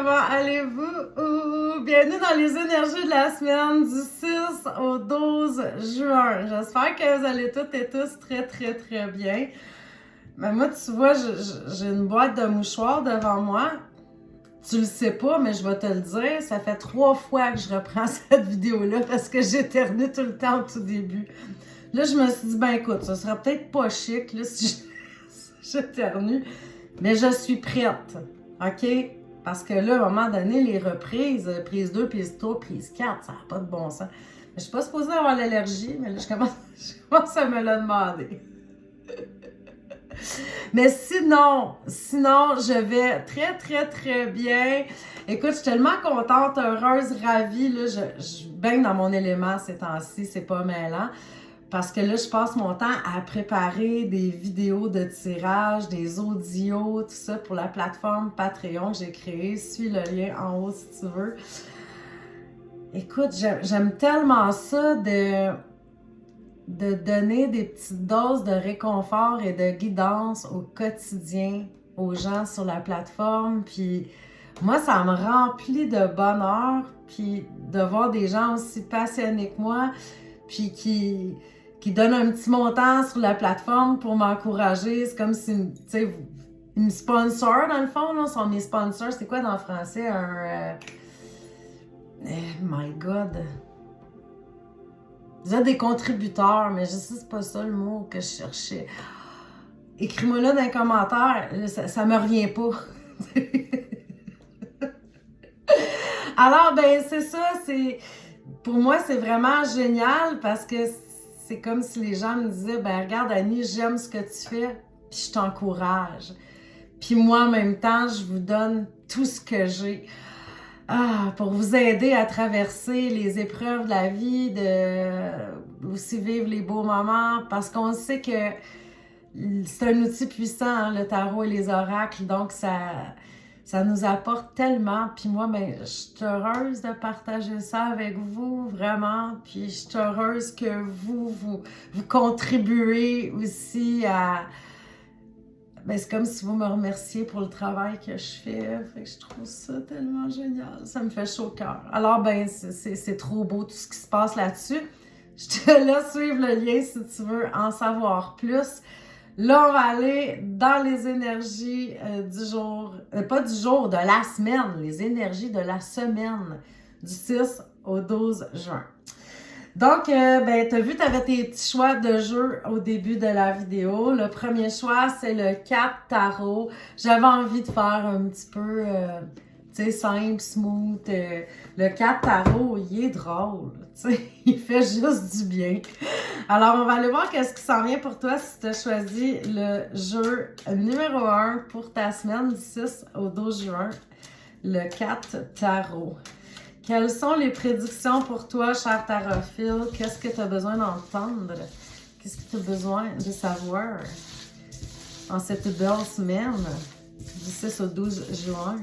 comment allez-vous? Bienvenue dans les énergies de la semaine du 6 au 12 juin. J'espère que vous allez toutes et tous très bien. Mais moi, tu vois, j'ai une boîte de mouchoirs devant moi. Tu le sais pas, mais je vais te le dire, ça fait 3 fois que je reprends cette vidéo-là parce que j'éternue tout le temps au tout début. Là, je me suis dit, ben écoute, ça sera peut-être pas chic là, si j'éternue, mais je suis prête, OK? Parce que là, à un moment donné, les reprises, prise 2, prise 3, prise 4, ça n'a pas de bon sens. Je suis pas supposée avoir l'allergie, mais là, je commence à me le demander. Mais sinon, je vais très bien. Écoute, je suis tellement contente, heureuse, ravie. Là, je baigne dans mon élément ces temps-ci, c'est pas mêlant. Parce que là, je passe mon temps à préparer des vidéos de tirage, des audios, tout ça pour la plateforme Patreon que j'ai créée. Suis le lien en haut si tu veux. Écoute, j'aime tellement ça de donner des petites doses de réconfort et de guidance au quotidien aux gens sur la plateforme. Puis moi, ça me remplit de bonheur, puis de voir des gens aussi passionnés que moi, puis qui donnent un petit montant sur la plateforme pour m'encourager. C'est comme si, tu sais, ils me sponsorent dans le fond, là, sont mes sponsors. C'est quoi dans le français? My God! Vous êtes des contributeurs, mais je sais c'est pas ça le mot que je cherchais. Écris-moi là dans les commentaires, ça me revient pas. Alors, ben c'est ça, pour moi, c'est vraiment génial parce que c'est comme si les gens me disaient, ben regarde Annie, j'aime ce que tu fais, puis je t'encourage. Puis moi, en même temps, je vous donne tout ce que j'ai. Pour vous aider à traverser les épreuves de la vie, de aussi vivre les beaux moments, parce qu'on sait que c'est un outil puissant, hein, le tarot et les oracles, donc ça nous apporte tellement. Puis moi, ben, je suis heureuse de partager ça avec vous, vraiment. Puis je suis heureuse que vous contribuez aussi à... Ben, c'est comme si vous me remerciez pour le travail que je fais. Fait que je trouve ça tellement génial. Ça me fait chaud au cœur. Alors, ben, c'est trop beau tout ce qui se passe là-dessus. Je te laisse suivre le lien si tu veux en savoir plus. Là, on va aller dans les énergies du jour, pas du jour, de la semaine, les énergies de la semaine du 6 au 12 juin. Donc, ben, t'as vu, t'avais tes petits choix de jeu au début de la vidéo. Le premier choix, c'est le 4 tarot. J'avais envie de faire un petit peu, tu sais, simple, smooth. Le 4 tarot, il est drôle, tu sais, il fait juste du bien. Alors, on va aller voir qu'est-ce qui s'en vient pour toi si tu as choisi le jeu numéro 1 pour ta semaine du 6 au 12 juin, le 4 tarot. Quelles sont les prédictions pour toi, cher tarophile? Qu'est-ce que tu as besoin d'entendre? Qu'est-ce que tu as besoin de savoir en cette belle semaine du 6 au 12 juin?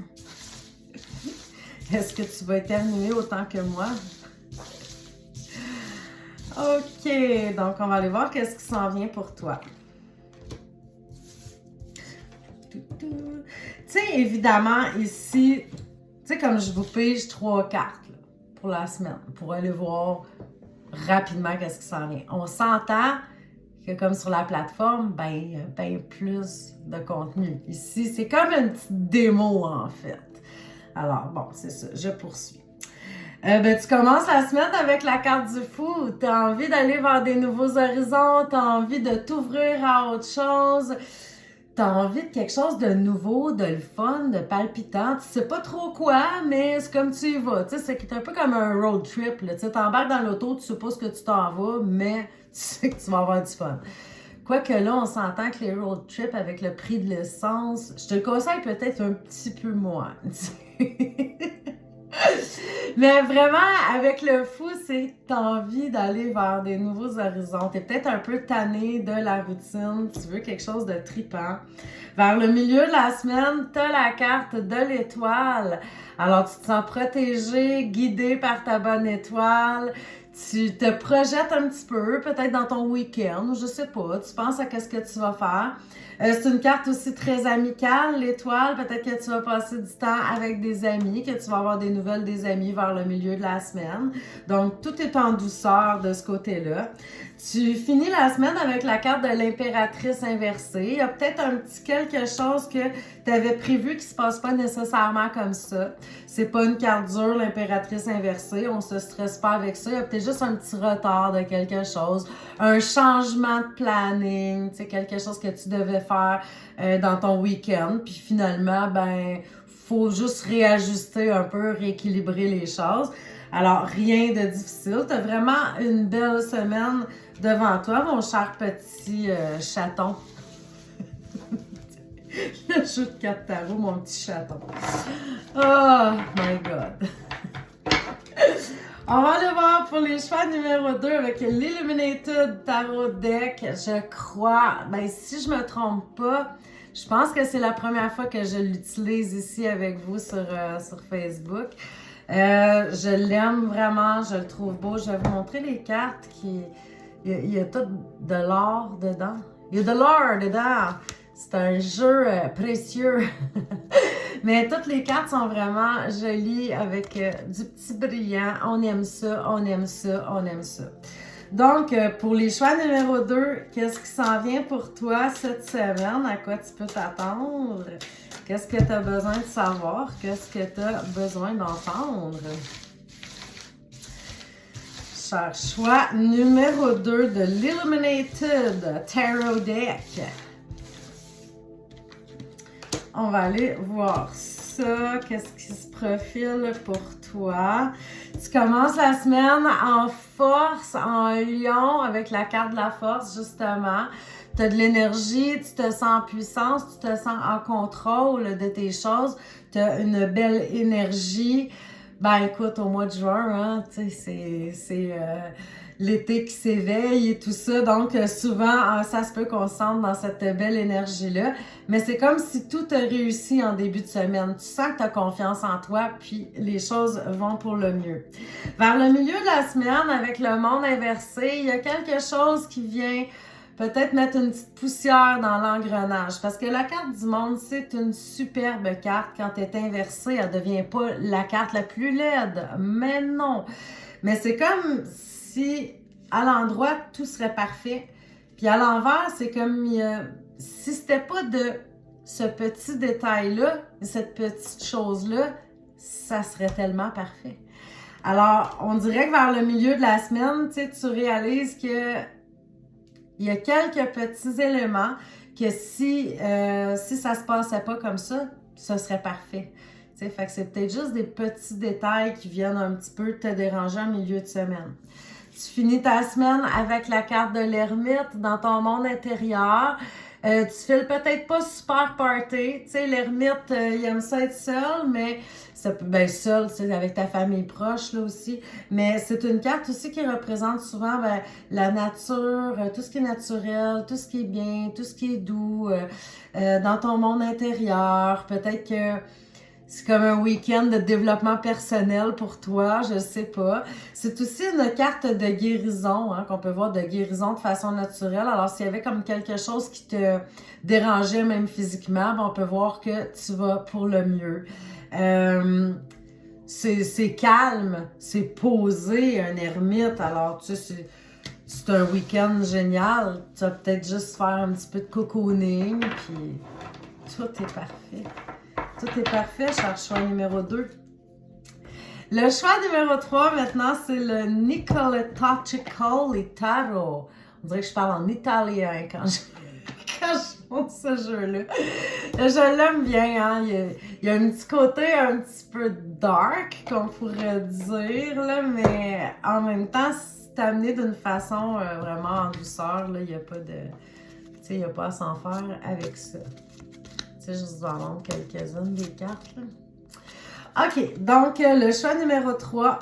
Est-ce que tu vas éternuer autant que moi? OK, donc on va aller voir qu'est-ce qui s'en vient pour toi. Tu sais, évidemment, ici... Tu sais, comme je vous pige 3 cartes là, pour la semaine, pour aller voir rapidement qu'est-ce qui s'en vient. On s'entend que comme sur la plateforme, ben, il y a bien plus de contenu. Ici, c'est comme une petite démo, en fait. Alors, bon, c'est ça, je poursuis. Ben, tu commences la semaine avec la carte du fou. Tu as envie d'aller vers des nouveaux horizons, tu as envie de t'ouvrir à autre chose. T'as envie de quelque chose de nouveau, de le fun, de palpitant. Tu sais pas trop quoi, mais c'est comme tu y vas. Tu sais, c'est un peu comme un road trip. Tu sais, t'embarques dans l'auto, tu sais pas ce que tu t'en vas, mais tu sais que tu vas avoir du fun. Quoique là, on s'entend que les road trips avec le prix de l'essence, je te le conseille peut-être un petit peu moins. Mais vraiment, avec le fou, c'est que t'as envie d'aller vers des nouveaux horizons. T'es peut-être un peu tanné de la routine. Tu veux quelque chose de trippant. Vers le milieu de la semaine, t'as la carte de l'étoile. Alors, tu te sens protégé, guidé par ta bonne étoile. Tu te projettes un petit peu, peut-être dans ton week-end, je sais pas. Tu penses à qu'est-ce que tu vas faire. C'est une carte aussi très amicale, l'étoile. Peut-être que tu vas passer du temps avec des amis, que tu vas avoir des nouvelles des amis vers le milieu de la semaine. Donc, tout est en douceur de ce côté-là. Tu finis la semaine avec la carte de l'impératrice inversée. Il y a peut-être un petit quelque chose que tu avais prévu qui se passe pas nécessairement comme ça. C'est pas une carte dure, l'impératrice inversée. On se stresse pas avec ça. Il y a peut-être juste un petit retard de quelque chose. Un changement de planning. Tu sais, quelque chose que tu devais faire dans ton week-end. Puis finalement, ben, faut juste réajuster un peu, rééquilibrer les choses. Alors, rien de difficile. Tu as vraiment une belle semaine devant toi, mon cher petit chaton. Le jeu de cartes tarot, mon petit chaton. Oh my God. On va aller voir pour les choix numéro 2 avec l'Illuminated Tarot Deck. Je crois, ben si je me trompe pas, je pense que c'est la première fois que je l'utilise ici avec vous sur Facebook. Je l'aime vraiment, je le trouve beau. Je vais vous montrer les cartes il y a tout de l'or dedans. Il y a de l'or dedans. C'est un jeu précieux. Mais toutes les cartes sont vraiment jolies avec du petit brillant. On aime ça, on aime ça, on aime ça. Donc, pour les choix numéro 2, qu'est-ce qui s'en vient pour toi cette semaine? À quoi tu peux t'attendre? Qu'est-ce que tu as besoin de savoir? Qu'est-ce que tu as besoin d'entendre? Cher choix numéro 2 de l'Illuminated Tarot Deck. On va aller voir ça. Qu'est-ce qui se profile pour toi? Tu commences la semaine en force, en lion, avec la carte de la force, justement. Tu as de l'énergie, tu te sens en puissance, tu te sens en contrôle de tes choses. Tu as une belle énergie. Ben écoute, au mois de juin, hein, tu sais, c'est l'été qui s'éveille et tout ça. Donc souvent, ça se peut qu'on se sente dans cette belle énergie-là. Mais c'est comme si tout a réussi en début de semaine. Tu sens que tu as confiance en toi, puis les choses vont pour le mieux. Vers le milieu de la semaine, avec le monde inversé, il y a quelque chose qui vient peut-être mettre une petite poussière dans l'engrenage. Parce que la carte du monde, c'est une superbe carte. Quand elle est inversée, elle ne devient pas la carte la plus laide. Mais non. Mais c'est comme si à l'endroit, tout serait parfait. Puis à l'envers, c'est comme si c'était pas de ce petit détail-là, cette petite chose-là, ça serait tellement parfait. Alors, on dirait que vers le milieu de la semaine, tu réalises que il y a quelques petits éléments que si ça se passait pas comme ça, ce serait parfait. Fait que c'est peut-être juste des petits détails qui viennent un petit peu te déranger en milieu de semaine. Tu finis ta semaine avec la carte de l'ermite dans ton monde intérieur. Tu files peut-être pas super party. Tu sais, l'ermite, il aime ça être seul, mais ça peut, ben seul, tu sais, avec ta famille proche, là aussi. Mais c'est une carte aussi qui représente souvent la nature, tout ce qui est naturel, tout ce qui est bien, tout ce qui est doux, dans ton monde intérieur. Peut-être que c'est comme un week-end de développement personnel pour toi, je sais pas. C'est aussi une carte de guérison, hein, qu'on peut voir de guérison de façon naturelle. Alors, s'il y avait comme quelque chose qui te dérangeait même physiquement, ben, on peut voir que tu vas pour le mieux. C'est calme, c'est posé, un ermite. Alors, tu sais, c'est un week-end génial. Tu vas peut-être juste faire un petit peu de cocooning, puis tout est parfait. Tout est parfait, cher choix numéro 2. Le choix numéro 3, maintenant, c'est le Nicoletochical Tarot. On dirait que je parle en italien quand je montre ce jeu-là. Je l'aime bien, hein? Il y a un petit côté un petit peu dark, qu'on pourrait dire, là, mais en même temps, c'est amené d'une façon vraiment en douceur. Là. Il n'y a pas de... Tu sais, il n'y a pas à s'en faire avec ça. Tu sais, juste vous en montre quelques-unes des cartes. Là. OK, donc le choix numéro 3.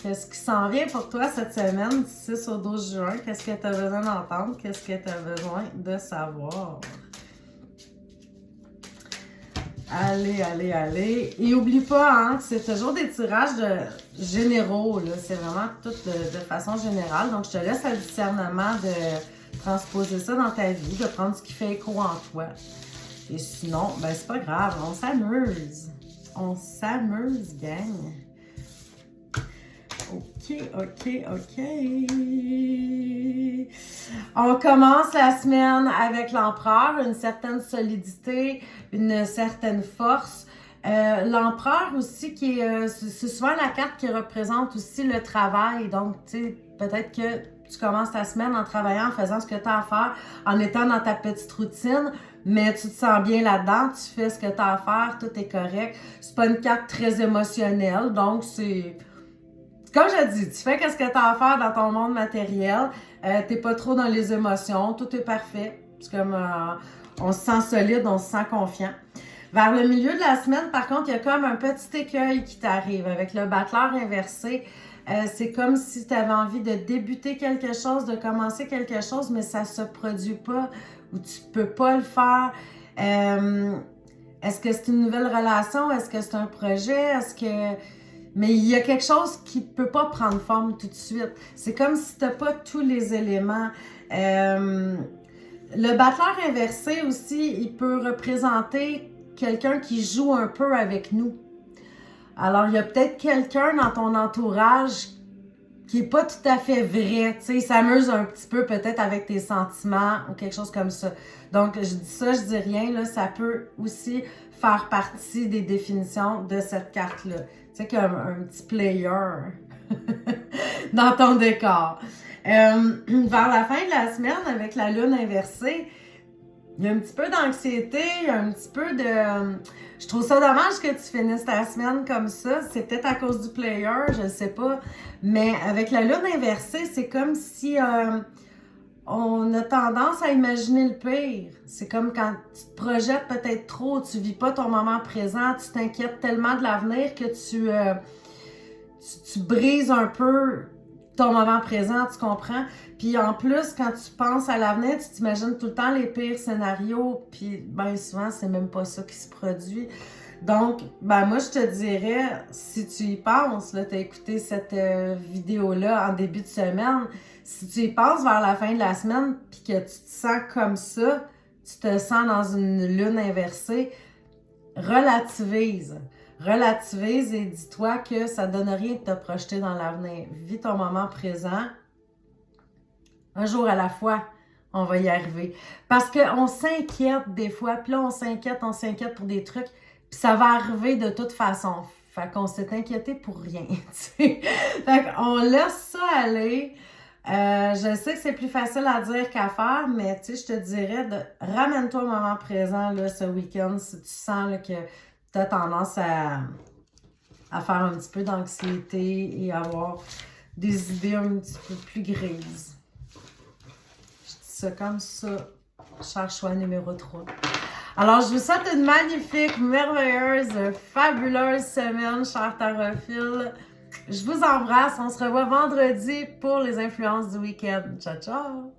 Qu'est-ce qui s'en vient pour toi cette semaine, du 6 au 12 juin? Qu'est-ce que tu as besoin d'entendre? Qu'est-ce que tu as besoin de savoir? Allez, allez, allez. Et oublie pas, hein, que c'est toujours des tirages généraux. Là. C'est vraiment tout de façon générale. Donc, je te laisse le discernement transposer ça dans ta vie, de prendre ce qui fait écho en toi. Et sinon, ben c'est pas grave, on s'amuse. On s'amuse, gang. OK. On commence la semaine avec l'empereur, une certaine solidité, une certaine force. L'empereur aussi, qui est, c'est souvent la carte qui représente aussi le travail. Donc, tu sais, peut-être que tu commences ta semaine en travaillant, en faisant ce que tu as à faire, en étant dans ta petite routine, mais tu te sens bien là-dedans, tu fais ce que tu as à faire, tout est correct. C'est pas une carte très émotionnelle, donc c'est... Comme je dis, tu fais ce que tu as à faire dans ton monde matériel, t'es pas trop dans les émotions, tout est parfait. C'est comme, on se sent solide, on se sent confiant. Vers le milieu de la semaine, par contre, il y a comme un petit écueil qui t'arrive avec le battleur inversé. C'est comme si tu avais envie de débuter quelque chose, de commencer quelque chose, mais ça se produit pas ou tu peux pas le faire. Est-ce que c'est une nouvelle relation? Est-ce que c'est un projet? Mais il y a quelque chose qui peut pas prendre forme tout de suite. C'est comme si tu n'as pas tous les éléments. Le battleur inversé aussi, il peut représenter quelqu'un qui joue un peu avec nous. Alors, il y a peut-être quelqu'un dans ton entourage qui n'est pas tout à fait vrai. Tu sais, il s'amuse un petit peu peut-être avec tes sentiments ou quelque chose comme ça. Donc, je dis ça, je dis rien, là, ça peut aussi faire partie des définitions de cette carte-là. Tu sais, comme un petit player dans ton décor. Vers la fin de la semaine, avec la lune inversée, il y a un petit peu d'anxiété, il y a un petit peu de... Je trouve ça dommage que tu finisses ta semaine comme ça. C'est peut-être à cause du player, je ne sais pas. Mais avec la lune inversée, c'est comme si on a tendance à imaginer le pire. C'est comme quand tu te projettes peut-être trop, tu ne vis pas ton moment présent, tu t'inquiètes tellement de l'avenir que tu brises un peu ton moment présent, tu comprends? Puis en plus, quand tu penses à l'avenir, tu t'imagines tout le temps les pires scénarios, puis bien souvent, c'est même pas ça qui se produit. Donc, ben moi, je te dirais, si tu y penses, là, tu as écouté cette vidéo-là en début de semaine, si tu y penses vers la fin de la semaine, puis que tu te sens comme ça, tu te sens dans une lune inversée, relativise. Relativise et dis-toi que ça ne donne rien de te projeter dans l'avenir. Vis ton moment présent. Un jour à la fois, on va y arriver. Parce qu'on s'inquiète des fois, puis là, on s'inquiète pour des trucs, puis ça va arriver de toute façon. Fait qu'on s'est inquiété pour rien, tu sais. Fait qu'on laisse ça aller. Je sais que c'est plus facile à dire qu'à faire, mais tu sais, je te dirais, ramène-toi au moment présent, là, ce week-end, si tu sens là, que tu as tendance à faire un petit peu d'anxiété et avoir des idées un petit peu plus grises. Je dis ça comme ça. Cher choix numéro 3. Alors, je vous souhaite une magnifique, merveilleuse, fabuleuse semaine, chers tarophiles. Je vous embrasse. On se revoit vendredi pour les influences du week-end. Ciao, ciao!